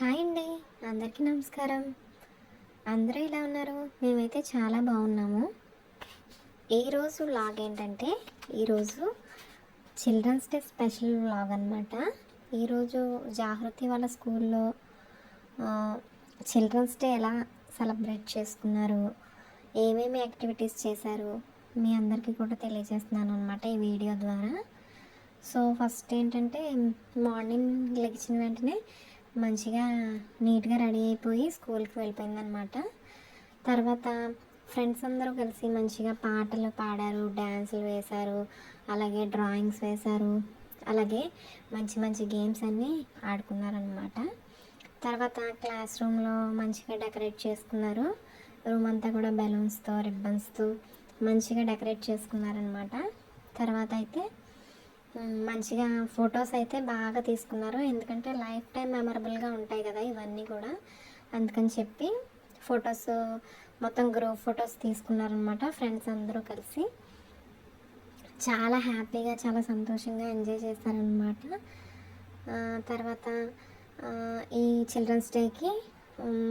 Hi అండి. అందరికీ నమస్కారం. అందరూ ఎలా ఉన్నారు? మేమైతే చాలా బాగున్నాము. ఈరోజు వ్లాగ్ ఏంటంటే, ఈరోజు చిల్డ్రన్స్ డే స్పెషల్ వ్లాగ్ అనమాట. ఈరోజు జాగృతి వాళ్ళ స్కూల్లో చిల్డ్రన్స్ డే ఎలా సెలబ్రేట్ చేసుకున్నారు, ఏమేమి యాక్టివిటీస్ చేశారు, మీ అందరికీ కూడా తెలియజేస్తున్నాను అనమాట ఈ వీడియో ద్వారా. సో ఫస్ట్ ఏంటంటే, మార్నింగ్ లెగిసిన వెంటనే మంచిగా నీట్గా రెడీ అయిపోయి స్కూల్కి వెళ్ళిపోయిందనమాట. తర్వాత ఫ్రెండ్స్ అందరూ కలిసి మంచిగా పాటలు పాడారు, డ్యాన్సులు వేశారు, అలాగే డ్రాయింగ్స్ వేశారు, అలాగే మంచి మంచి గేమ్స్ అన్నీ ఆడుకున్నారనమాట. తర్వాత క్లాస్ రూమ్లో మంచిగా డెకరేట్ చేసుకున్నారు. రూమ్ అంతా కూడా బెలూన్స్తో రిబ్బన్స్తో మంచిగా డెకరేట్ చేసుకున్నారనమాట. తర్వాత అయితే మంచిగా ఫొటోస్ అయితే బాగా తీసుకున్నారు. ఎందుకంటే లైఫ్ టైం మెమరబుల్గా ఉంటాయి కదా ఇవన్నీ కూడా, అందుకని చెప్పి ఫొటోస్ మొత్తం గ్రూప్ ఫొటోస్ తీసుకున్నారనమాట. ఫ్రెండ్స్ అందరూ కలిసి చాలా హ్యాపీగా చాలా సంతోషంగా ఎంజాయ్ చేశారనమాట. తర్వాత ఈ చిల్డ్రన్స్ డేకి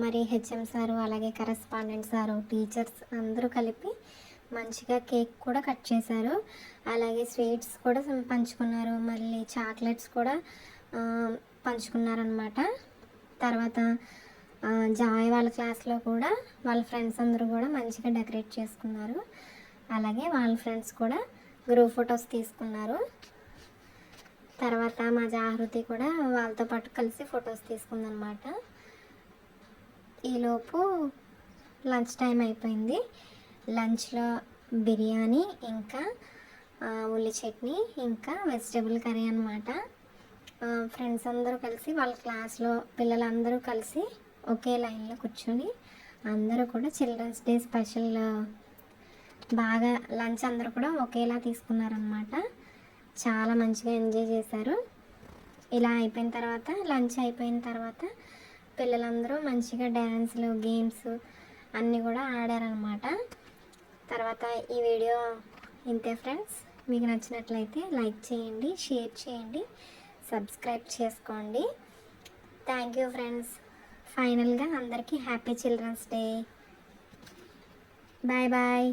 మరి హెచ్ఎం సారు, అలాగే కరెస్పాండెంట్ సారు, టీచర్స్ అందరూ కలిపి మంచిగా కేక్ కూడా కట్ చేశారు. అలాగే స్వీట్స్ కూడా పంచుకున్నారు, మళ్ళీ చాక్లెట్స్ కూడా పంచుకున్నారనమాట. తర్వాత జాయ్ వాళ్ళ క్లాస్లో కూడా వాళ్ళ ఫ్రెండ్స్ అందరూ కూడా మంచిగా డెకరేట్ చేసుకున్నారు. అలాగే వాళ్ళ ఫ్రెండ్స్ కూడా గ్రూప్ ఫొటోస్ తీసుకున్నారు. తర్వాత మా జాగృతి కూడా వాళ్ళతో పాటు కలిసి ఫొటోస్ తీసుకుందనమాట. ఈలోపు లంచ్ టైం అయిపోయింది. లంచ్లో బిర్యానీ, ఇంకా ఉల్లి చట్నీ, ఇంకా వెజిటేబుల్ కర్రీ అనమాట. ఫ్రెండ్స్ అందరూ కలిసి వాళ్ళ క్లాస్లో పిల్లలందరూ కలిసి ఒకే లైన్లో కూర్చొని అందరూ కూడా చిల్డ్రన్స్ డే స్పెషల్ బాగా లంచ్ అందరూ కూడా ఒకేలా తీసుకున్నారనమాట. చాలా మంచిగా ఎంజాయ్ చేశారు. ఇలా అయిపోయిన తర్వాత, లంచ్ అయిపోయిన తర్వాత పిల్లలందరూ మంచిగా డ్యాన్స్లు, గేమ్స్ అన్నీ కూడా ఆడారనమాట. తర్వాత ఈ వీడియో ఇంతే ఫ్రెండ్స్. మీకు నచ్చినట్లయితే లైక్ చేయండి, షేర్ చేయండి, సబ్స్క్రైబ్ చేసుకోండి. Thank you friends. ఫైనల్గా అందరికీ happy children's day. Bye bye.